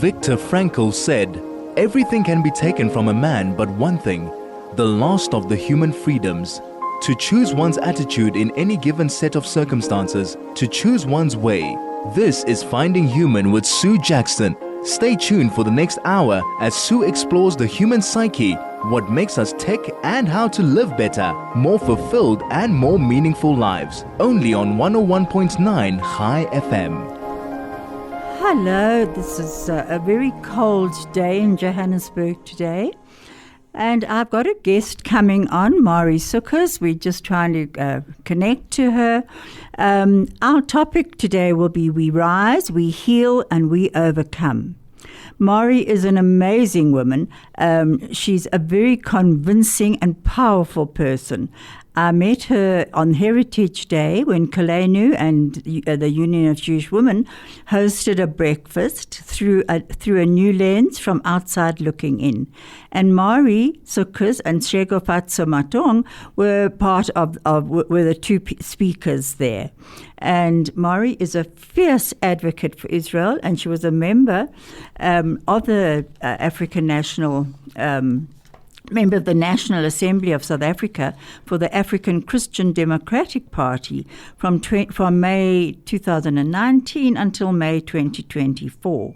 Viktor Frankl said, "Everything can be taken from a man but one thing, the last of the human freedoms. To choose one's attitude in any given set of circumstances, to choose one's way." This is Finding Human with Sue Jackson. Stay tuned for the next hour as Sue explores the human psyche, what makes us tick, and how to live better, more fulfilled and more meaningful lives. Only on 101.9 High FM. Hello, this is a very cold day in Johannesburg today. And I've got a guest coming on, Mari Sukers. We're just trying to connect to her. Our topic today will be We Rise, We Heal, and We Overcome. Mari is an amazing woman. She's a very convincing and powerful person. I met her on Heritage Day when Kalenu and the Union of Jewish Women hosted a breakfast through a new lens from outside looking in. And Mari Sukers and Shego Matong were were the two speakers there. And Mari is a fierce advocate for Israel, and she was a member of the African National member of the National Assembly of South Africa for the African Christian Democratic Party from May 2019 until May 2024.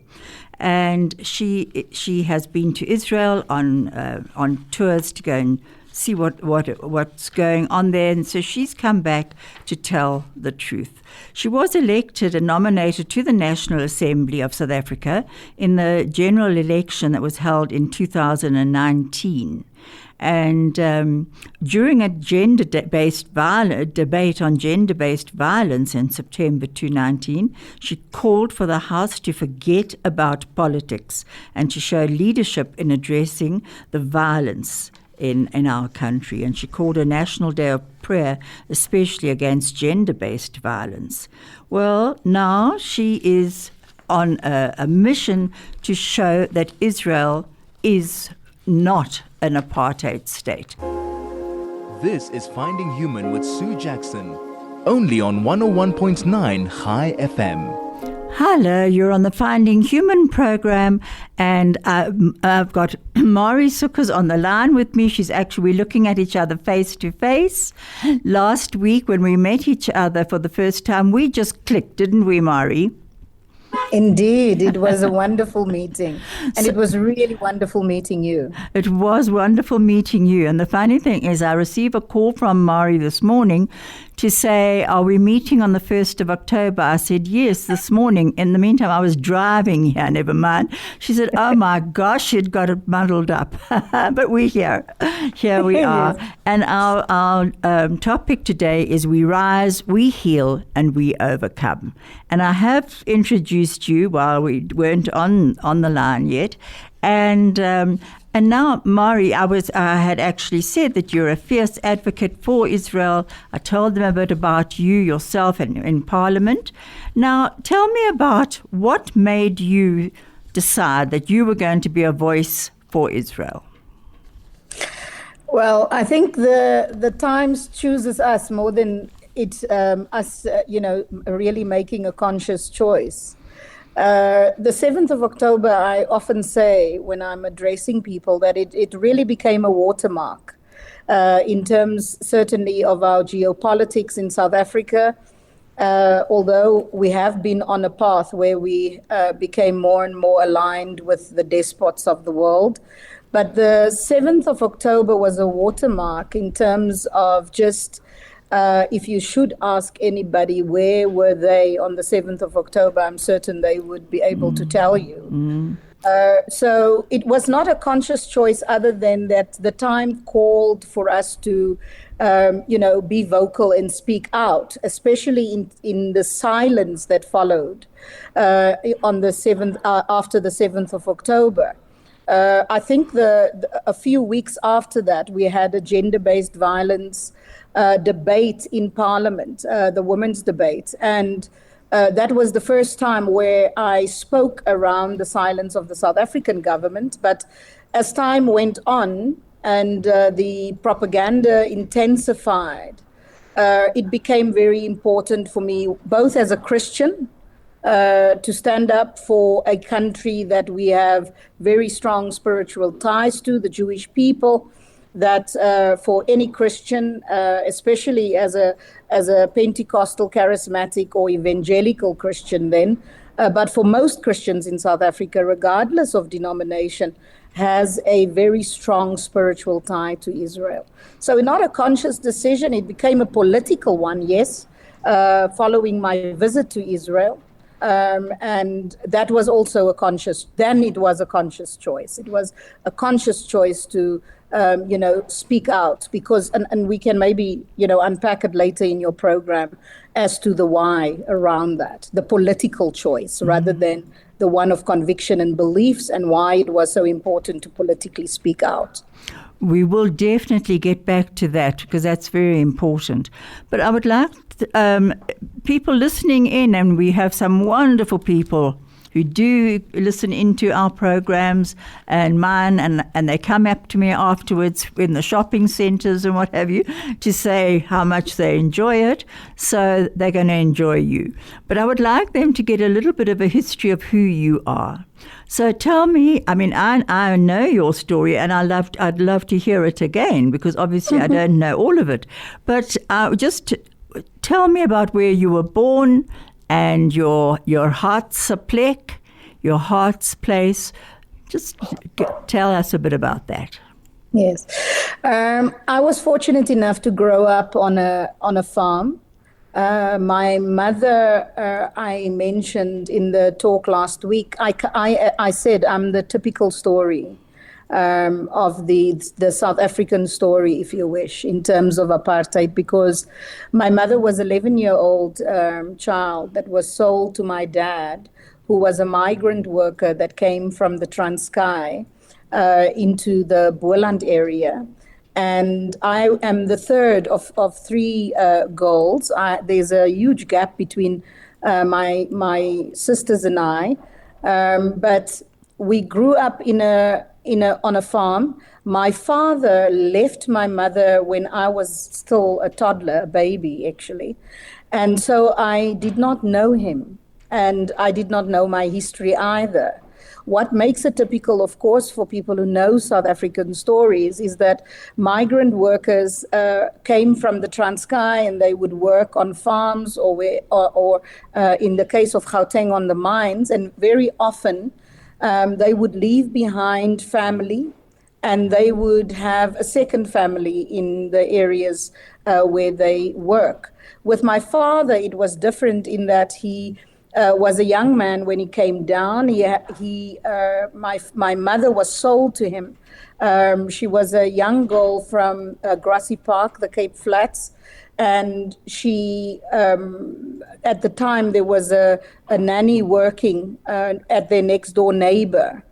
And she has been to Israel on tours to go and see what's going on there. And so she's come back to tell the truth. She was elected and nominated to the National Assembly of South Africa in the general election that was held in 2019. And during a gender-based debate on gender-based violence in September 2019, she called for the House to forget about politics and to show leadership in addressing the violence in our country. And she called a national day of prayer, especially against gender-based violence. Well, now she is on a mission to show that Israel is not an apartheid state. This is Finding Human with Sue Jackson, only on 101.9 High FM. Hello, you're on the Finding Human program, and I've got Mari Sukers on the line with me. We're looking at each other face to face. Last week when we met each other for the first time, we just clicked, didn't we, Mari? Indeed, it was a wonderful meeting, and it was really wonderful meeting you. It was wonderful meeting you, and the funny thing is I received a call from Mari this morning to say, are we meeting on the 1st of October? I said, yes, this morning. In the meantime, I was driving here, never mind. She said, oh my gosh, she'd got it muddled up. But we're here. Here we are. And our topic today is We Rise, We Heal, and We Overcome. And I have introduced you while we weren't on the line yet. And now, Mari, I had actually said that you're a fierce advocate for Israel. I told them a bit about you yourself in Parliament. Now, tell me about what made you decide that you were going to be a voice for Israel. Well, I think the Times chooses us more than it's us, really making a conscious choice. The 7th of October, I often say when I'm addressing people that it really became a watermark in terms certainly of our geopolitics in South Africa, although we have been on a path where we became more and more aligned with the despots of the world. But the 7th of October was a watermark in terms of just if you should ask anybody where were they on the 7th of October, I'm certain they would be able to tell you. So it was not a conscious choice other than that the time called for us to, be vocal and speak out, especially in the silence that followed on the 7th, after the 7th of October. I think a few weeks after that, we had a gender-based violence debate in Parliament, the women's debate. And that was the first time where I spoke around the silence of the South African government. But as time went on and the propaganda intensified, it became very important for me, both as a Christian to stand up for a country that we have very strong spiritual ties to, the Jewish people, that for any Christian, especially as a Pentecostal, charismatic, or evangelical Christian then, but for most Christians in South Africa, regardless of denomination, has a very strong spiritual tie to Israel. So not a conscious decision, it became a political one, yes, following my visit to Israel. And that was also a conscious, then it was a conscious choice. It was a conscious choice to, speak out, because, and we can maybe, unpack it later in your program as to the why around that, the political choice rather than the one of conviction and beliefs, and why it was so important to politically speak out. We will definitely get back to that, because that's very important. But I would like people listening in, and we have some wonderful people who do listen into our programs and mine, and they come up to me afterwards in the shopping centres and what have you to say how much they enjoy it. So they're going to enjoy you. But I would like them to get a little bit of a history of who you are. So tell me, I mean, I know your story, and I'd love to hear it again, because obviously I don't know all of it. But just tell me about where you were born, and your heart's plek, your heart's place. Just tell us a bit about that. Yes. I was fortunate enough to grow up on a farm. My mother, I mentioned in the talk last week, I said I'm the typical story of the South African story, if you wish, in terms of apartheid, because my mother was an 11-year-old child that was sold to my dad, who was a migrant worker that came from the Transkei into the Boland area. And I am the third of three girls. There's a huge gap between my sisters and I, but we grew up on a farm. My father left my mother when I was still a toddler, a baby actually, and so I did not know him, and I did not know my history either. What makes it typical, of course, for people who know South African stories is that migrant workers came from the Transkei, and they would work on farms or in the case of Gauteng, on the mines, and very often they would leave behind family, and they would have a second family in the areas where they work. With my father, it was different in that he was a young man when he came down. My mother was sold to him. She was a young girl from Grassy Park, the Cape Flats, and she, at the time, there was a nanny working at their next door neighbor,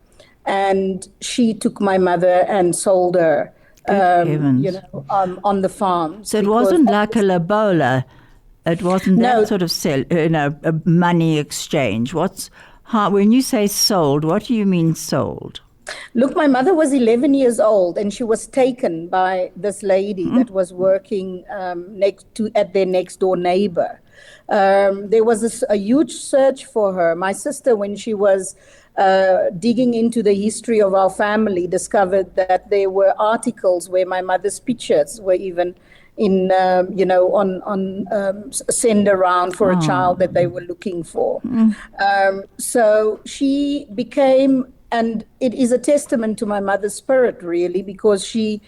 and she took my mother and sold her, on the farm. So it wasn't like a lobola. It wasn't that sort of a money exchange. When you say sold, what do you mean sold? Look, my mother was 11 years old, and she was taken by this lady that was working at their next door neighbor. There was a huge search for her. My sister, when she was digging into the history of our family, discovered that there were articles where my mother's pictures were even send around for a child that they were looking for. So she became, and it is a testament to my mother's spirit, really, because she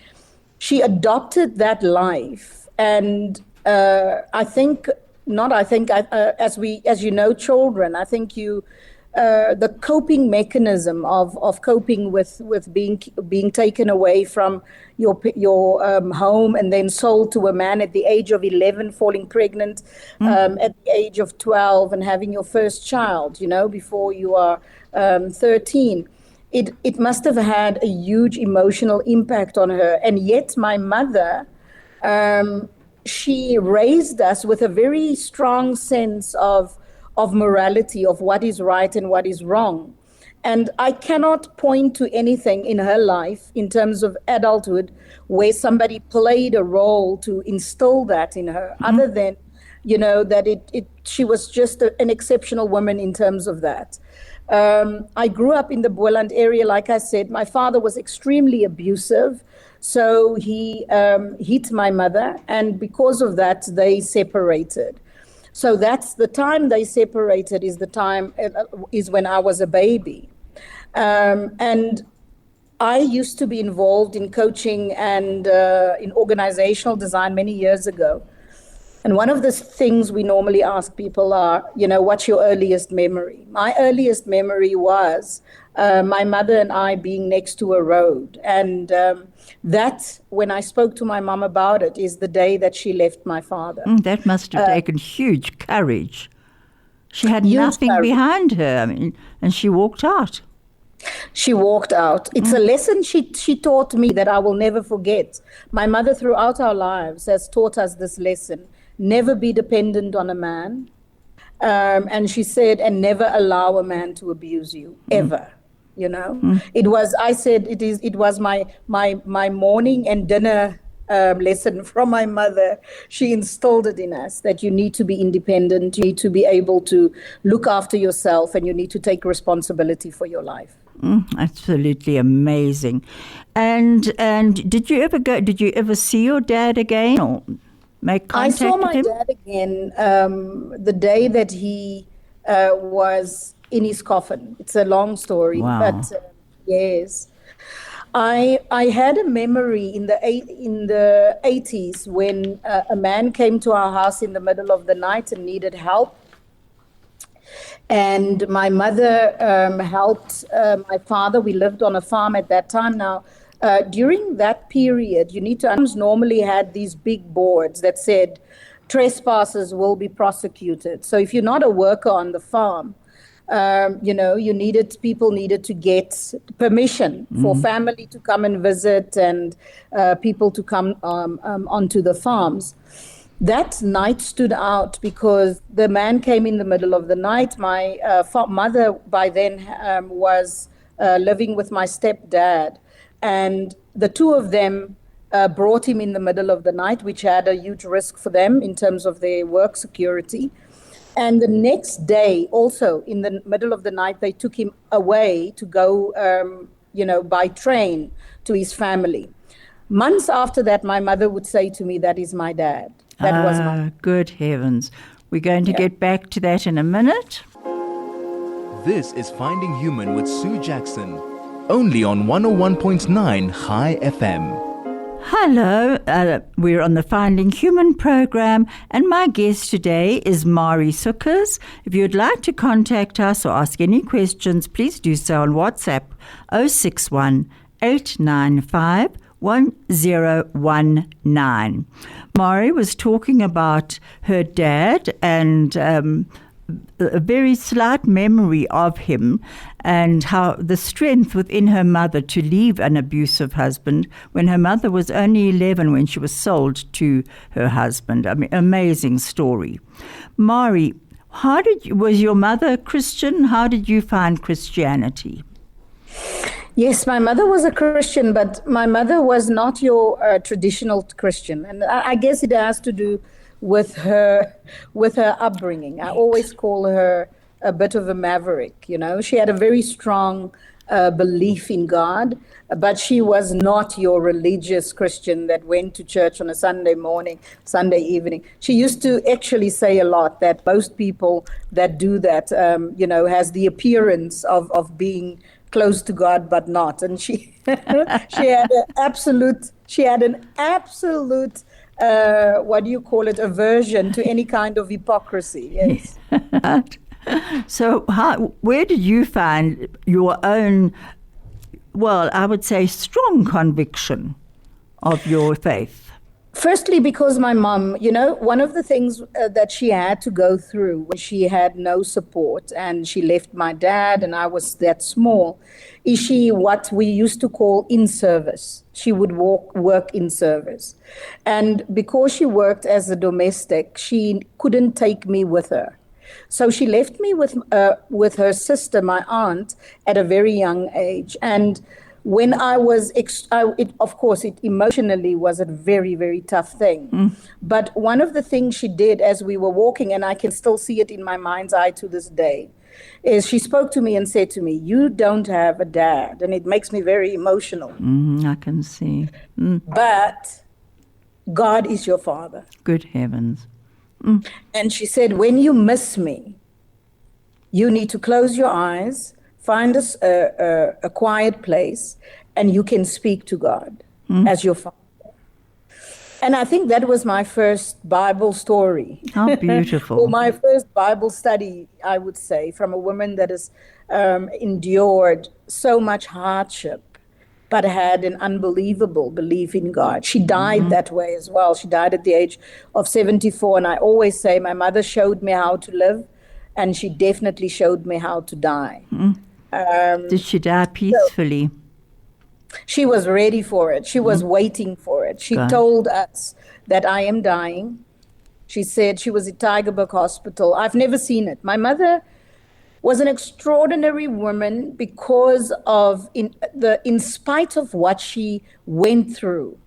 adopted that life. And as you know, children, I think the coping mechanism of coping with being taken away from your home and then sold to a man at the age of 11, falling pregnant at the age of 12, and having your first child, before you are 13. It must have had a huge emotional impact on her. And yet my mother, she raised us with a very strong sense of morality, of what is right and what is wrong. And I cannot point to anything in her life in terms of adulthood where somebody played a role to instill that in her, other than that she was just an exceptional woman in terms of that. I grew up in the Boland area. Like I said, my father was extremely abusive. So he hit my mother, and because of that, they separated. So that's the time they separated is when I was a baby. And I used to be involved in coaching and in organizational design many years ago. And one of the things we normally ask people are, what's your earliest memory? My earliest memory was my mother and I being next to a road. And that, when I spoke to my mom about it, is the day that she left my father. That must have taken huge courage. She had Huge nothing courage. behind her, and she walked out. She walked out. It's a lesson she taught me that I will never forget. My mother, throughout our lives, has taught us this lesson. Never be dependent on a man. And she said, and never allow a man to abuse you, ever. It was my morning and dinner lesson from my mother. She instilled it in us that you need to be independent, you need to be able to look after yourself, and you need to take responsibility for your life. Absolutely amazing. And did you ever see your dad again or make contact I saw with him? my dad again the day that he was in his coffin. It's a long story, Wow. but yes. I had a memory in the 80s when a man came to our house in the middle of the night and needed help. And my mother helped my father. We lived on a farm at that time. Now, during that period, normally had these big boards that said trespassers will be prosecuted. So if you're not a worker on the farm, people needed to get permission for family to come and visit and people to come onto the farms. That night stood out because the man came in the middle of the night. My mother by then was living with my stepdad, and the two of them brought him in the middle of the night, which had a huge risk for them in terms of their work security. And the next day, also in the middle of the night, they took him away to go, by train to his family. Months after that, my mother would say to me, "That is my dad." That was my. Good heavens. We're going to get back to that in a minute. This is Finding Human with Sue Jackson, only on 101.9 High FM. Hello, we're on the Finding Human program, and my guest today is Mari Sukers. If you'd like to contact us or ask any questions, please do so on WhatsApp 061 895 1019. Mari was talking about her dad and a very slight memory of him, and how the strength within her mother to leave an abusive husband when her mother was only 11 when she was sold to her husband. I mean, amazing story. Mari, was your mother Christian? How did you find Christianity? Yes, my mother was a Christian, but my mother was not your traditional Christian. And I guess it has to do with her upbringing. I always call her a bit of a maverick. She had a very strong belief in God, but she was not your religious Christian that went to church on a Sunday morning, Sunday evening. She used to actually say a lot that most people that do that, has the appearance of being close to God, but not. And she had an absolute aversion to any kind of hypocrisy. Yes. So where did you find your own, I would say, strong conviction of your faith? Firstly, because my mom, one of the things that she had to go through when she had no support and she left my dad and I was that small, is she what we used to call in service. She would work in service. And because she worked as a domestic, she couldn't take me with her. So she left me with her sister, my aunt, at a very young age. And when I was, of course, it emotionally was a very, very tough thing. But one of the things she did as we were walking, and I can still see it in my mind's eye to this day, is she spoke to me and said to me, "You don't have a dad." And it makes me very emotional. I can see. But God is your father. Good heavens. And she said, when you miss me, you need to close your eyes, find a quiet place, and you can speak to God as your father. And I think that was my first Bible story. How beautiful. Or my first Bible study, I would say, from a woman that has endured so much hardship, but had an unbelievable belief in God. She died that way as well. She died at the age of 74. And I always say my mother showed me how to live, and she definitely showed me how to die. Did she die peacefully? She was ready for it. She was waiting for it. She told us that I am dying. She said she was at Tygerberg Hospital. I've never seen it. My mother was an extraordinary woman because of, in spite of what she went through,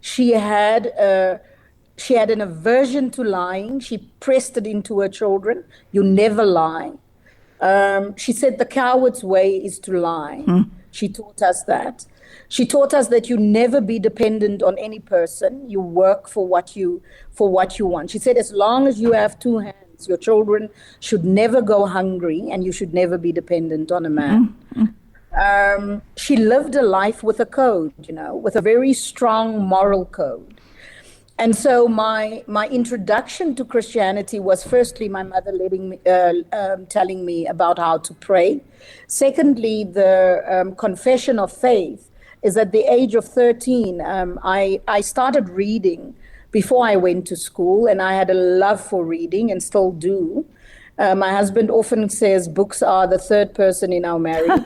she had an aversion to lying. She pressed it into her children. You never lie. She said the coward's way is to lie. She taught us that. She taught us that you never be dependent on any person. You work for what you want. She said, as long as you have two hands, your children should never go hungry, and you should never be dependent on a man. She lived a life with a code, with a very strong moral code. And so my introduction to Christianity was firstly my mother telling me about how to pray. Secondly, the confession of faith is at the age of 13. I started reading before I went to school, and I had a love for reading and still do. My husband often says books are the third person in our marriage.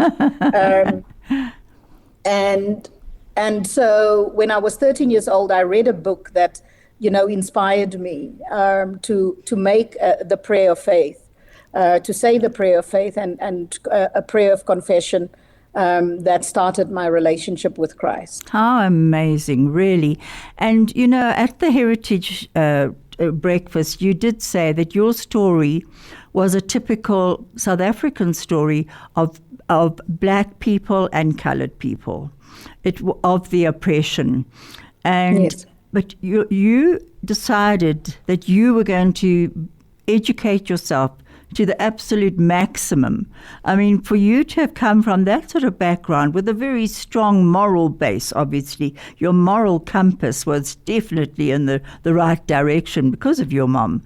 And so when I was 13 years old, I read a book that, inspired me to make the prayer of faith, to say the prayer of faith and a prayer of confession that started my relationship with Christ. How amazing, really. And, at the Heritage breakfast, you did say that your story was a typical South African story of black people and colored people, of the oppression. And Yes. But you decided that you were going to educate yourself to the absolute maximum. I mean, for you to have come from that sort of background with a very strong moral base, obviously, your moral compass was definitely in the right direction because of your mom.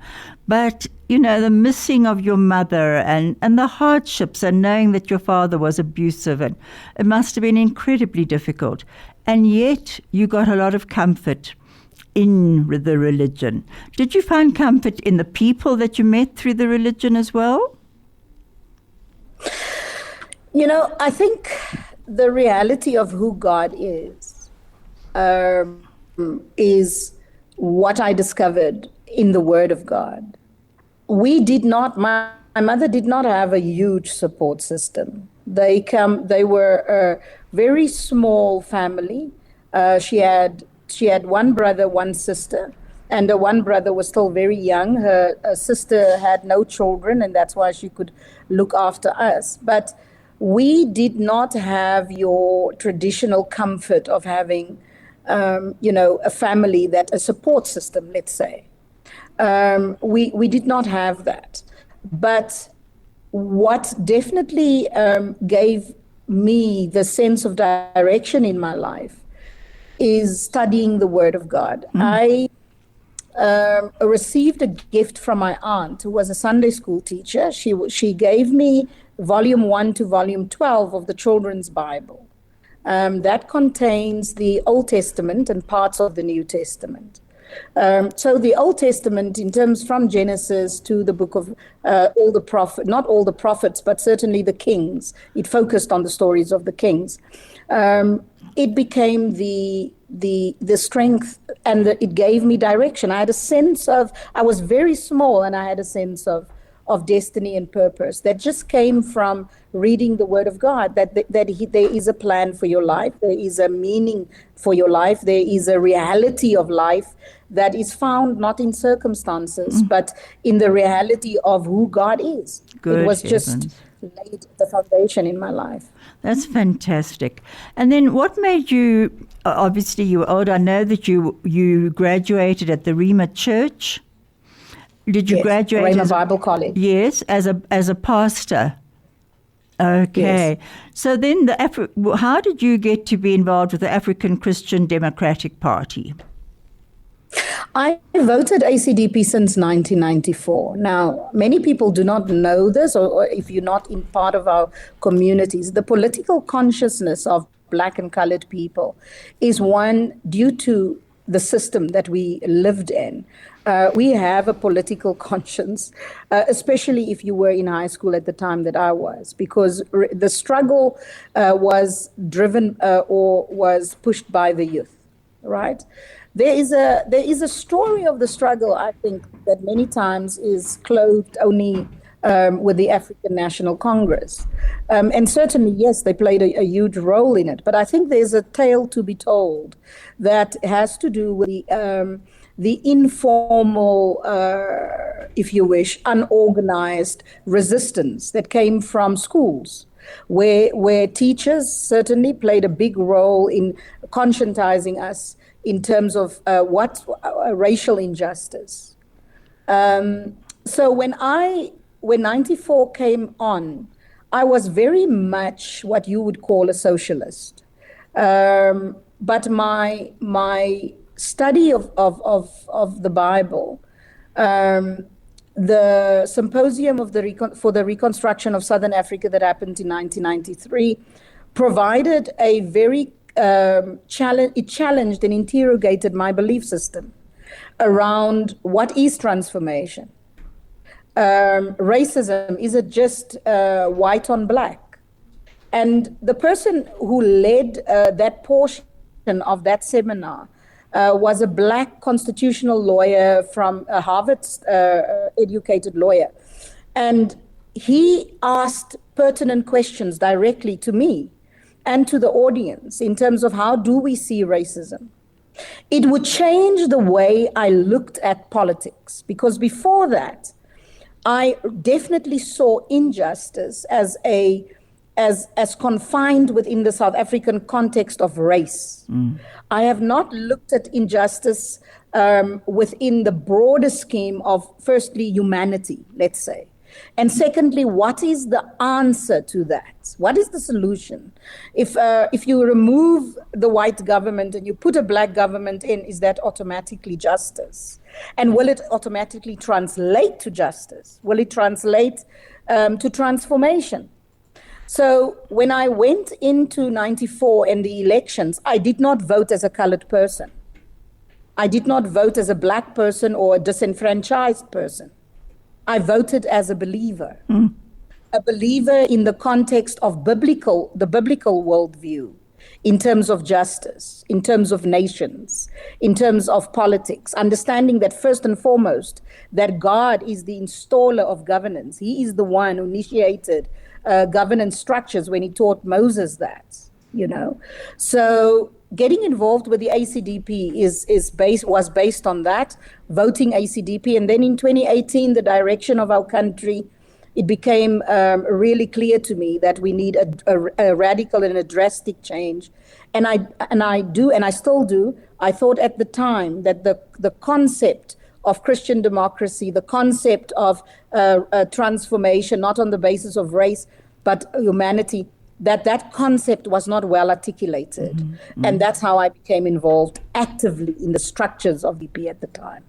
But, the missing of your mother and the hardships and knowing that your father was abusive, and it must have been incredibly difficult. And yet you got a lot of comfort in the religion. Did you find comfort in the people that you met through the religion as well? I think the reality of who God is what I discovered in the Word of God. My mother did not have a huge support system. They were a very small family. She had one brother, one sister, and the one brother was still very young. Her sister had no children, and that's why she could look after us. But we did not have your traditional comfort of having, a family, a support system, let's say. We did not have that. But what definitely gave me the sense of direction in my life is studying the Word of God. I received a gift from my aunt, who was a Sunday school teacher. She gave me volume 1 to volume 12 of the Children's Bible. That contains the Old Testament and parts of the New Testament. So the Old Testament, in terms from Genesis to the book of all the prophets, not all the prophets, but certainly the kings. It focused on the stories of the kings. It became the strength, and it gave me direction. I had a sense of, I was very small, and I had a sense of of destiny and purpose that just came from reading the Word of God, that there is a plan for your life, there is a meaning for your life, there is a reality of life that is found not in circumstances, but in the reality of who God is. Good it was heavens. just laid the foundation in my life. That's fantastic. And then what made you, obviously you were old, I know that you graduated at the Rhema Church. Did you graduate? Rhema Bible College. Yes, as a pastor. Okay. Yes. So then how did you get to be involved with the African Christian Democratic Party? I voted ACDP since 1994. Now, many people do not know this, or if you're not in part of our communities, the political consciousness of Black and colored people is one due to the system that we lived in. We have a political conscience, especially if you were in high school at the time that I was, because the struggle was driven or was pushed by the youth, right? There is a story of the struggle, I think, that many times is clothed only with the African National Congress. And certainly, yes, they played a huge role in it. But I think there's a tale to be told that has to do with the informal, if you wish, unorganized resistance that came from schools, where teachers certainly played a big role in conscientizing us in terms of what racial injustice. So when 94 came on, I was very much what you would call a socialist. But my study of the Bible, the symposium for the reconstruction of Southern Africa that happened in 1993, provided a very it challenged and interrogated my belief system around what is transformation. Racism, is it just white on black? And the person who led that portion of that seminar was a Black constitutional lawyer from a Harvard educated lawyer. And he asked pertinent questions directly to me and to the audience in terms of how do we see racism. It would change the way I looked at politics, because before that, I definitely saw injustice as confined within the South African context of race. I have not looked at injustice within the broader scheme of, firstly, humanity, let's say. And secondly, what is the answer to that? What is the solution? If you remove the white government and you put a Black government in, is that automatically justice? And will it automatically translate to justice? Will it translate to transformation? So when I went into 94 and the elections, I did not vote as a colored person. I did not vote as a Black person or a disenfranchised person. I voted as a believer, a believer in the context of the biblical worldview, in terms of justice, in terms of nations, in terms of politics, understanding that first and foremost, that God is the installer of governance. He is the one who initiated governance structures when he taught Moses that, you know. So getting involved with the ACDP was based on that, voting ACDP. And then in 2018, the direction of our country, it became really clear to me that we need a radical and a drastic change. And I still do. I thought at the time that the concept of Christian democracy, the concept of transformation, not on the basis of race, but humanity, that concept was not well articulated. And that's how I became involved actively in the structures of VP at the time.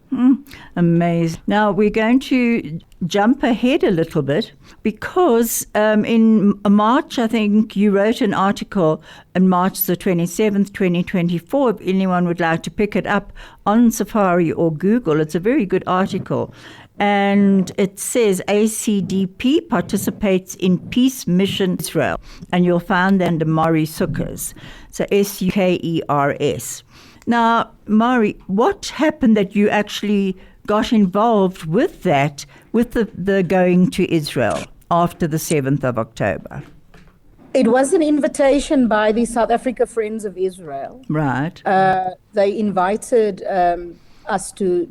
Amazing. Now we're going to jump ahead a little bit, because in March, I think you wrote an article on March the 27th, 2024. If anyone would like to pick it up on Safari or Google, it's a very good article. And it says ACDP participates in Peace Mission Israel. And you'll find that under Mari Sukers. So Sukers. Now, Mari, what happened that you actually got involved with that, with the going to Israel after the 7th of October? It was an invitation by the South Africa Friends of Israel. Right. They invited us to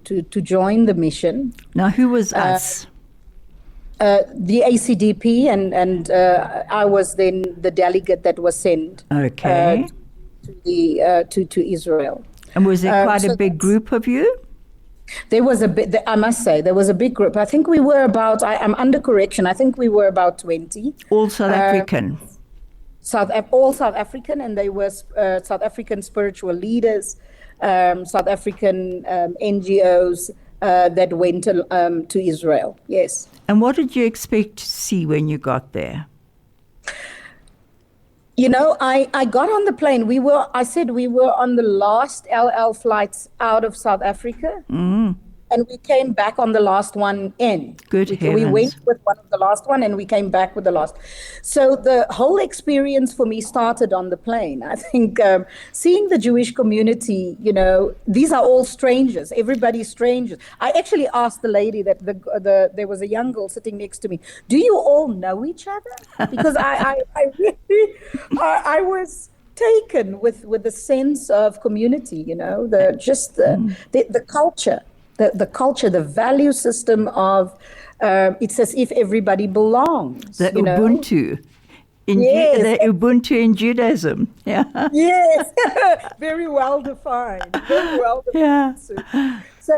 join the mission. Now, who was us? The ACDP, and I was then the delegate that was sent Okay. to Israel. And was there quite a so big group of you? There was a bit, I must say, there was a big group. I think we were about, I'm under correction, I think we were about 20. All South African? All South African, and they were South African spiritual leaders, South African NGOs that went to Israel, yes. And what did you expect to see when you got there? You know, I got on the plane. I said we were on the last LL flights out of South Africa. And we came back on the last one in. Good heavens. We went with one of the last one and we came back with the last. So the whole experience for me started on the plane. I think seeing the Jewish community, you know, these are all strangers. Everybody's strangers. I actually asked the lady that there was a young girl sitting next to me, do you all know each other? Because I really, I was taken with the sense of community, you know, the culture. The culture, the value system of, it's as if everybody belongs. The you know? Ubuntu. Yes. The Ubuntu in Judaism. Yeah. Yes, very well defined. Very well defined. Yeah. So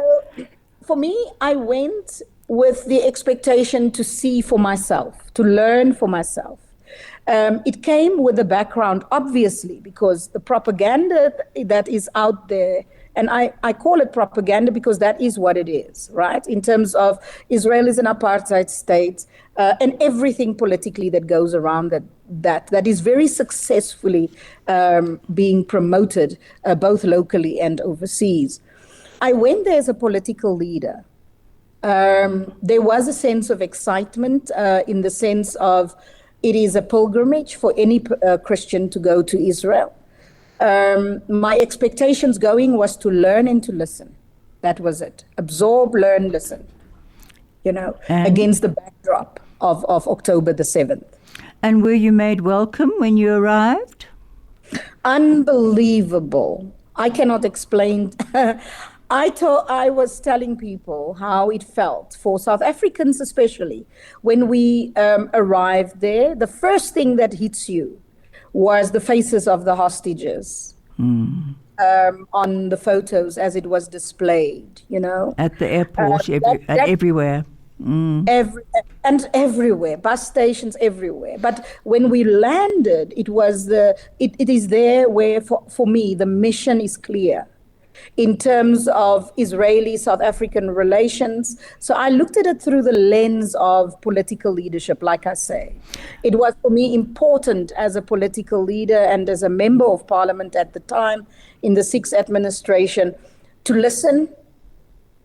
for me, I went with the expectation to see for myself, to learn for myself. It came with a background, obviously, because the propaganda that is out there, and I call it propaganda because that is what it is, right? In terms of Israel is an apartheid state and everything politically that goes around that is very successfully being promoted both locally and overseas. I went there as a political leader. There was a sense of excitement in the sense of it is a pilgrimage for any Christian to go to Israel. My expectations going was to learn and to listen. That was it. Absorb, learn, listen, you know, against the backdrop of October the 7th. And were you made welcome when you arrived? Unbelievable. I cannot explain. I was telling people how it felt for South Africans, especially when we arrived there. The first thing that hits you was the faces of the hostages on the photos as it was displayed, you know. At the airport, everywhere. Everywhere, bus stations everywhere. But when we landed, it is there where, for me, the mission is clear in terms of Israeli-South African relations. So I looked at it through the lens of political leadership, like I say. It was for me important as a political leader and as a member of parliament at the time in the 6th administration to listen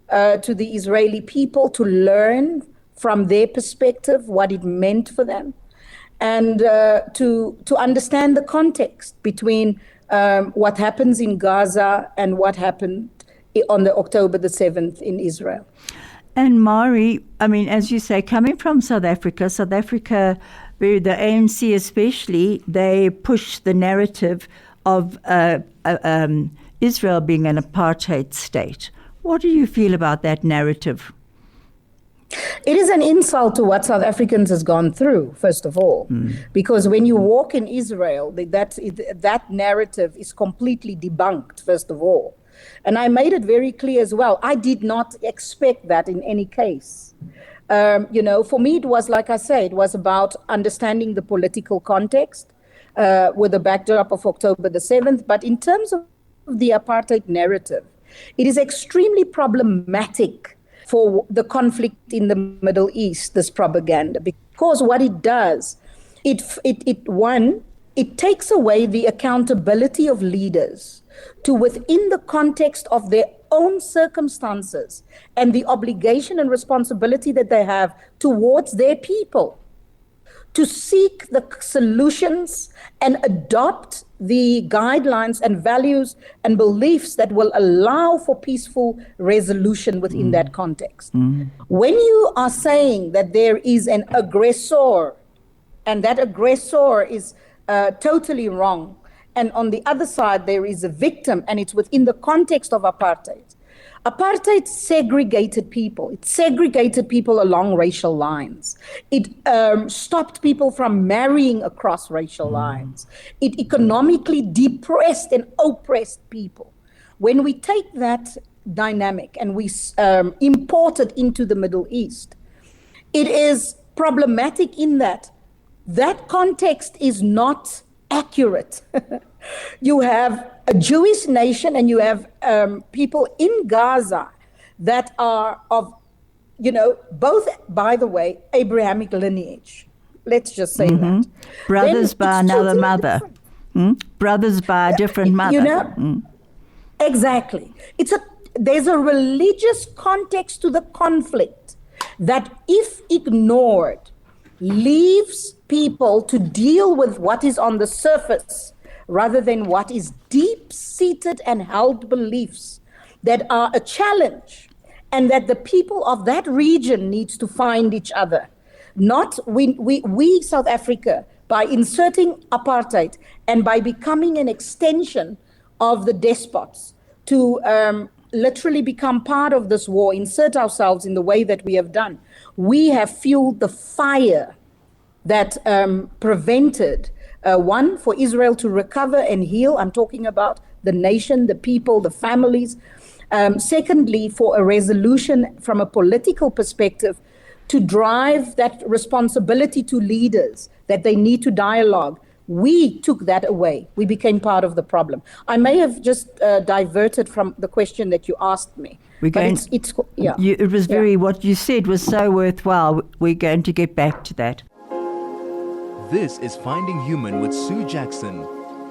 to the Israeli people, to learn from their perspective what it meant for them, and to understand the context between what happens in Gaza and what happened on the October the 7th in Israel. And Mari, I mean, as you say, coming from South Africa, the ANC especially, they push the narrative of Israel being an apartheid state. What do you feel about that narrative? It is an insult to what South Africans has gone through, first of all, because when you walk in Israel, that narrative is completely debunked, first of all. And I made it very clear as well. I did not expect that in any case. You know, for me, it was, like I say, it was about understanding the political context with the backdrop of October the 7th. But in terms of the apartheid narrative, it is extremely problematic for the conflict in the Middle East, this propaganda, because what it does, it takes away the accountability of leaders to, within the context of their own circumstances and the obligation and responsibility that they have towards their people, to seek the solutions and adopt the guidelines and values and beliefs that will allow for peaceful resolution within that context. When you are saying that there is an aggressor, and that aggressor is totally wrong, and on the other side there is a victim, and it's within the context of apartheid. Apartheid segregated people. It segregated people along racial lines. It stopped people from marrying across racial lines. It economically depressed and oppressed people. When we take that dynamic and we import it into the Middle East, it is problematic in that context is not accurate. You have a Jewish nation and you have people in Gaza that are of, both, by the way, Abrahamic lineage. Let's just say that. Brothers by another mother. Brothers by a different mother. Exactly. There's a religious context to the conflict that, if ignored, leaves people to deal with what is on the surface rather than what is deep-seated and held beliefs that are a challenge, and that the people of that region needs to find each other. Not we South Africa, by inserting apartheid and by becoming an extension of the despots to literally become part of this war, insert ourselves in the way that we have done. We have fueled the fire that prevented one, for Israel to recover and heal. I'm talking about the nation, the people, the families. Secondly, for a resolution from a political perspective to drive that responsibility to leaders, that they need to dialogue. We took that away. We became part of the problem. I may have just diverted from the question that you asked me. What you said was so worthwhile. We're going to get back to that. This is Finding Human with Sue Jackson,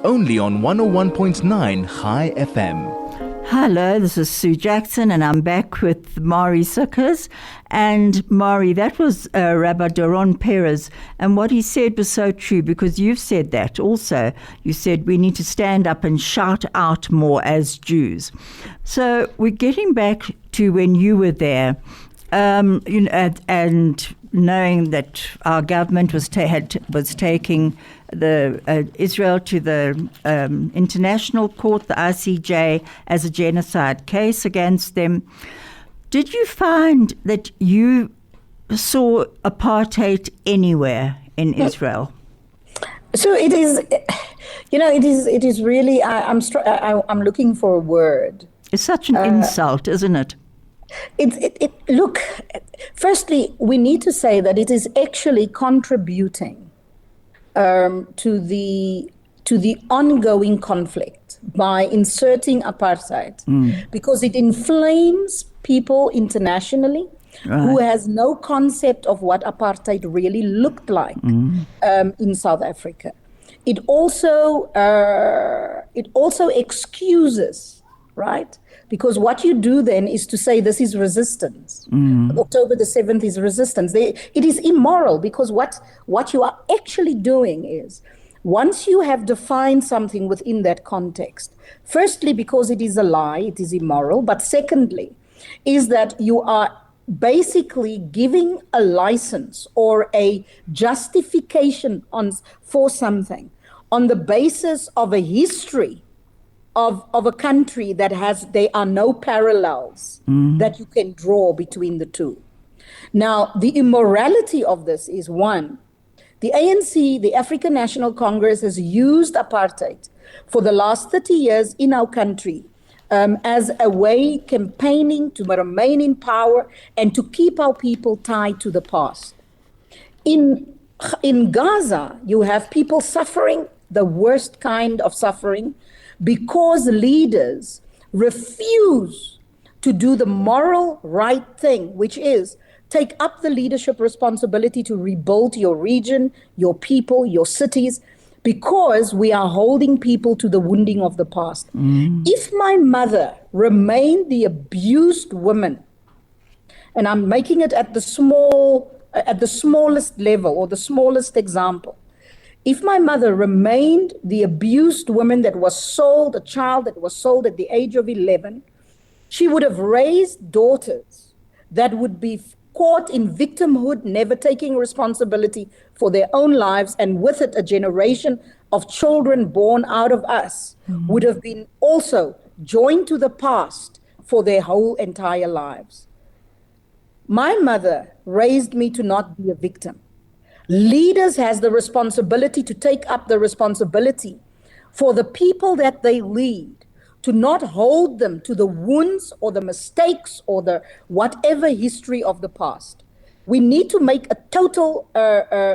only on 101.9 High FM. Hello, this is Sue Jackson, and I'm back with Mari Sukers. And Mari, that was Rabbi Doron Perez, and what he said was so true, because you've said that also. You said we need to stand up and shout out more as Jews. So we're getting back to when you were there, and knowing that our government was taking Israel to the International Court, the ICJ, as a genocide case against them. Did you find that you saw apartheid anywhere in Israel? So it is, it is really. I'm looking for a word. It's such an insult, isn't it? Look, firstly, we need to say that it is actually contributing to the ongoing conflict by inserting apartheid, because it inflames people internationally who has no concept of what apartheid really looked like in South Africa. It also excuses, right? Because what you do then is to say this is resistance. October the 7th is resistance. It is immoral, because what you are actually doing is, once you have defined something within that context, firstly, because it is a lie, it is immoral, but secondly, is that you are basically giving a license or a justification for something on the basis of a history of a country that there are no parallels that you can draw between the two. Now, the immorality of this is, one, the ANC, the African National Congress, has used apartheid for the last 30 years in our country as a way campaigning to remain in power and to keep our people tied to the past. In Gaza, you have people suffering the worst kind of suffering because leaders refuse to do the moral right thing, which is take up the leadership responsibility to rebuild your region, your people, your cities, because we are holding people to the wounding of the past. If my mother remained the abused woman, and I'm making it at the small at the smallest level or the smallest example, if my mother remained the abused woman that was sold, a child that was sold at the age of 11, she would have raised daughters that would be caught in victimhood, never taking responsibility for their own lives, and with it, a generation of children born out of us would have been also joined to the past for their whole entire lives. My mother raised me to not be a victim. Leaders has the responsibility to take up the responsibility for the people that they lead, to not hold them to the wounds or the mistakes or the whatever history of the past. We need to make a total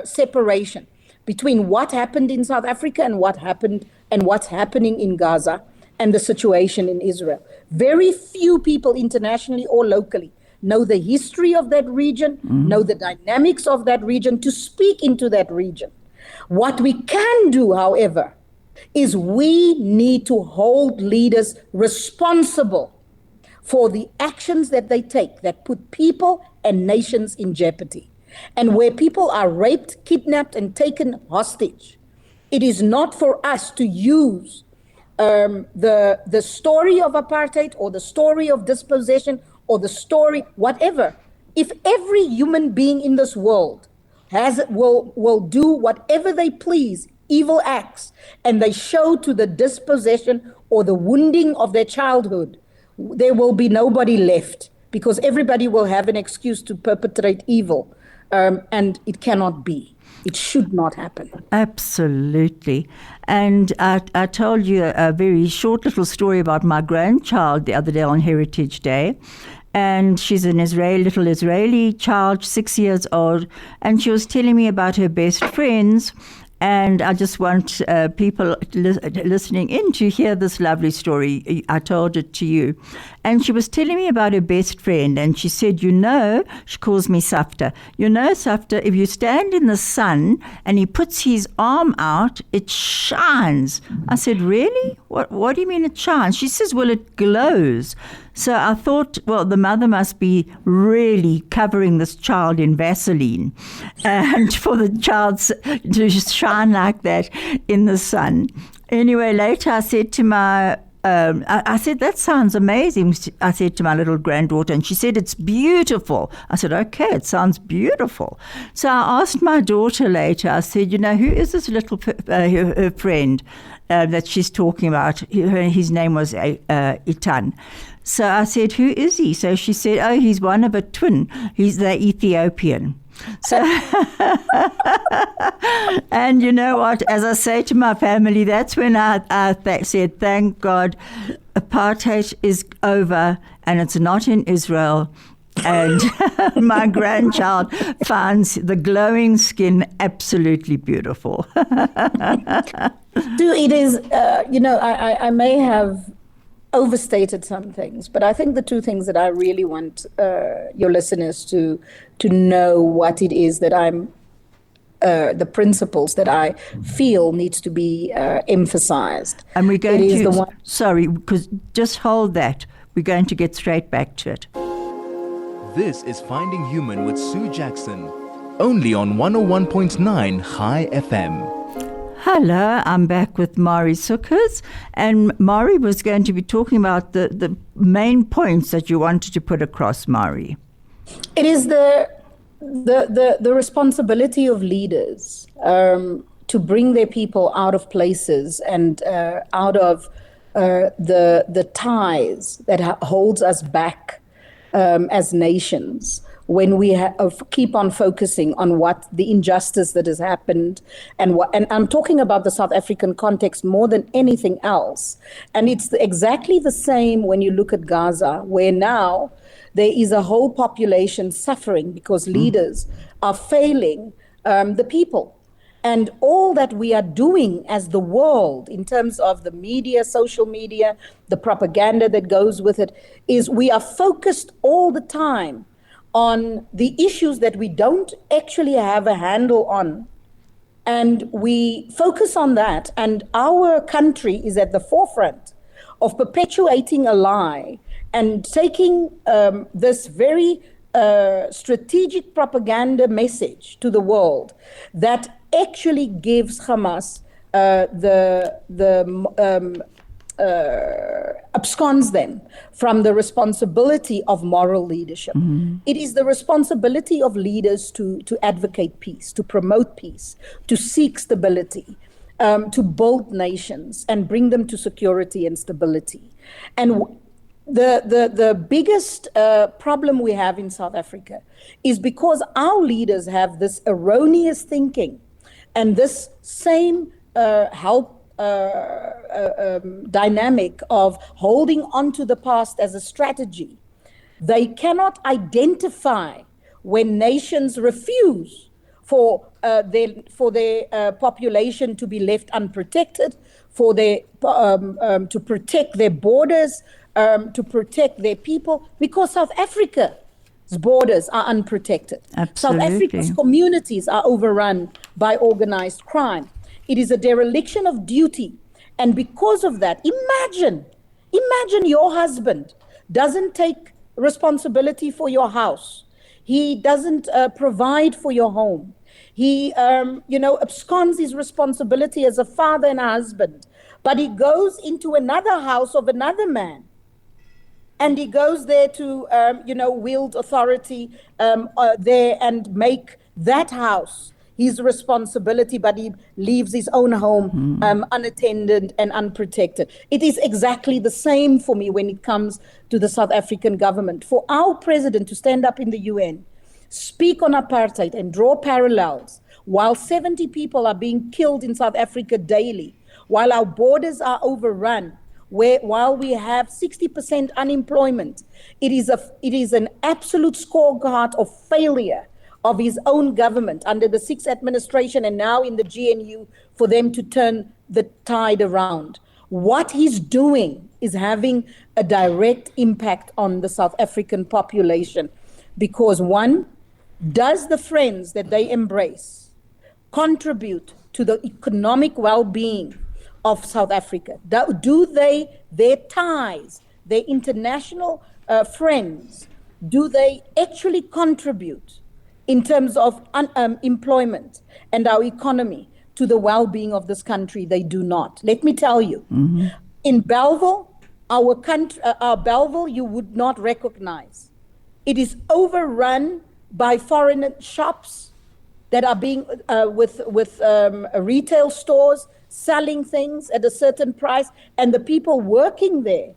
separation between what happened in South Africa and what happened and what's happening in Gaza and the situation in Israel. Very few people internationally or locally know the history of that region, know the dynamics of that region, to speak into that region. What we can do, however, is we need to hold leaders responsible for the actions that they take that put people and nations in jeopardy. And where people are raped, kidnapped, and taken hostage, it is not for us to use the story of apartheid or the story of dispossession or the story, whatever. If every human being in this world will do whatever they please, evil acts, and they show to the dispossession or the wounding of their childhood, there will be nobody left, because everybody will have an excuse to perpetrate evil, and it cannot be. It should not happen. Absolutely. And I told you a very short little story about my grandchild the other day on Heritage Day. And she's an little Israeli child, 6 years old. And she was telling me about her best friends. And I just want people listening in to hear this lovely story. I told it to you. And she was telling me about her best friend. And she said, she calls me Safta. Safta, if you stand in the sun and he puts his arm out, it shines. I said, really? What do you mean it shines? She says, well, it glows. So I thought, well, the mother must be really covering this child in Vaseline, and for the child to shine like that in the sun. Anyway, later I said to I said, that sounds amazing. I said to my little granddaughter, and she said, it's beautiful. I said, okay, it sounds beautiful. So I asked my daughter later, I said, who is this little her friend that she's talking about? His name was Itan. So I said, who is he? So she said, oh, he's one of a twin. He's the Ethiopian. So, and you know what? As I say to my family, that's when I said, thank God, apartheid is over and it's not in Israel. And my grandchild finds the glowing skin absolutely beautiful. It is, I may have overstated some things, but I think the two things that I really want your listeners to know what it is that I'm, the principles that I feel needs to be emphasized. And we're going because just hold that. We're going to get straight back to it. This is Finding Human with Sue Jackson, only on 101.9 High FM. Hello, I'm back with Mari Sukers, and Mari was going to be talking about the main points that you wanted to put across, Mari. It is the responsibility of leaders to bring their people out of places and out of the ties that holds us back as nations, when we keep on focusing on what the injustice that has happened, and I'm talking about the South African context more than anything else. And it's exactly the same when you look at Gaza, where now there is a whole population suffering because leaders are failing the people. And all that we are doing as the world in terms of the media, social media, the propaganda that goes with it, is we are focused all the time on the issues that we don't actually have a handle on. And we focus on that, and our country is at the forefront of perpetuating a lie and taking this very strategic propaganda message to the world that actually gives Hamas absconds them from the responsibility of moral leadership. It is the responsibility of leaders to advocate peace, to promote peace, to seek stability, to build nations and bring them to security and stability. And the biggest problem we have in South Africa is because our leaders have this erroneous thinking and this same dynamic of holding on to the past as a strategy. They cannot identify when nations refuse for their population to be left unprotected, for their to protect their borders, to protect their people, because South Africa's borders are unprotected. Absolutely. South Africa's communities are overrun by organized crime. It is a dereliction of duty. And because of that, imagine your husband doesn't take responsibility for your house. He doesn't provide for your home. He, absconds his responsibility as a father and a husband. But he goes into another house of another man. And he goes there to, wield authority there and make that house his responsibility, but he leaves his own home unattended and unprotected. It is exactly the same for me when it comes to the South African government. For our president to stand up in the UN, speak on apartheid and draw parallels, while 70 people are being killed in South Africa daily, while our borders are overrun, while we have 60% unemployment, it is an absolute scorecard of failure of his own government under the 6th administration and now in the GNU for them to turn the tide around. What he's doing is having a direct impact on the South African population because, one, does the friends that they embrace contribute to the economic well-being of South Africa? Do their ties, their international friends, do they actually contribute in terms of employment and our economy to the well-being of this country? They do not. Let me tell you, in Belleville, our Belleville you would not recognize. It is overrun by foreign shops that are being with retail stores selling things at a certain price, and the people working there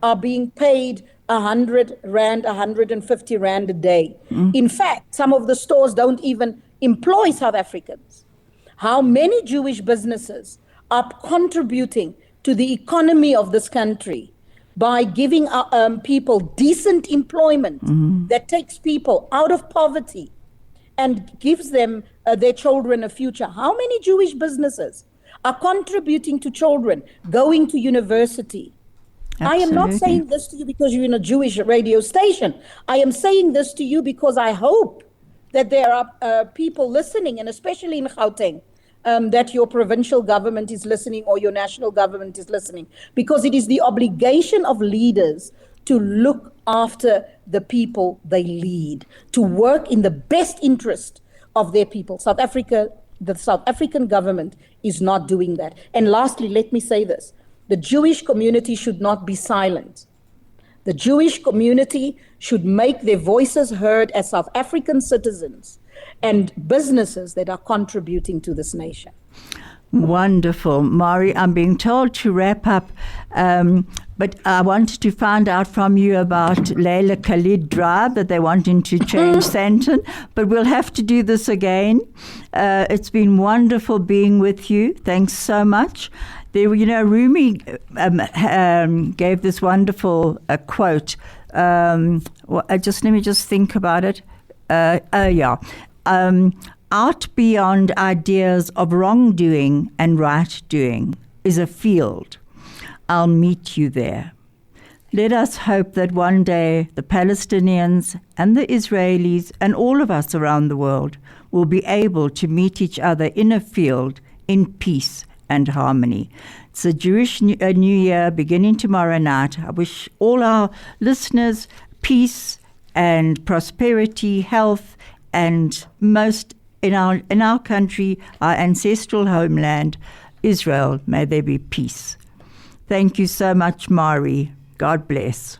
are being paid 100 Rand, 150 Rand a day. In fact, some of the stores don't even employ South Africans. How many Jewish businesses are contributing to the economy of this country by giving people decent employment that takes people out of poverty and gives them their children a future? How many Jewish businesses are contributing to children going to university? Absolutely. I am not saying this to you because you're in a Jewish radio station. I am saying this to you because I hope that there are people listening, and especially in Gauteng, that your provincial government is listening or your national government is listening, because it is the obligation of leaders to look after the people they lead, to work in the best interest of their people. The South African government is not doing that. And lastly, let me say this. The Jewish community should not be silent. The Jewish community should make their voices heard as South African citizens and businesses that are contributing to this nation. Wonderful. Mari, I'm being told to wrap up, but I wanted to find out from you about Leila Khalid Drive, that they're wanting to change Sandton, but we'll have to do this again. It's been wonderful being with you. Thanks so much. Rumi gave this wonderful quote. Let me just think about it. Out beyond ideas of wrongdoing and right doing is a field. I'll meet you there. Let us hope that one day the Palestinians and the Israelis and all of us around the world will be able to meet each other in a field in peace and harmony. It's a Jewish New Year beginning tomorrow night. I wish all our listeners peace and prosperity, health, and most in our country, our ancestral homeland, Israel. May there be peace. Thank you so much, Mari. God bless.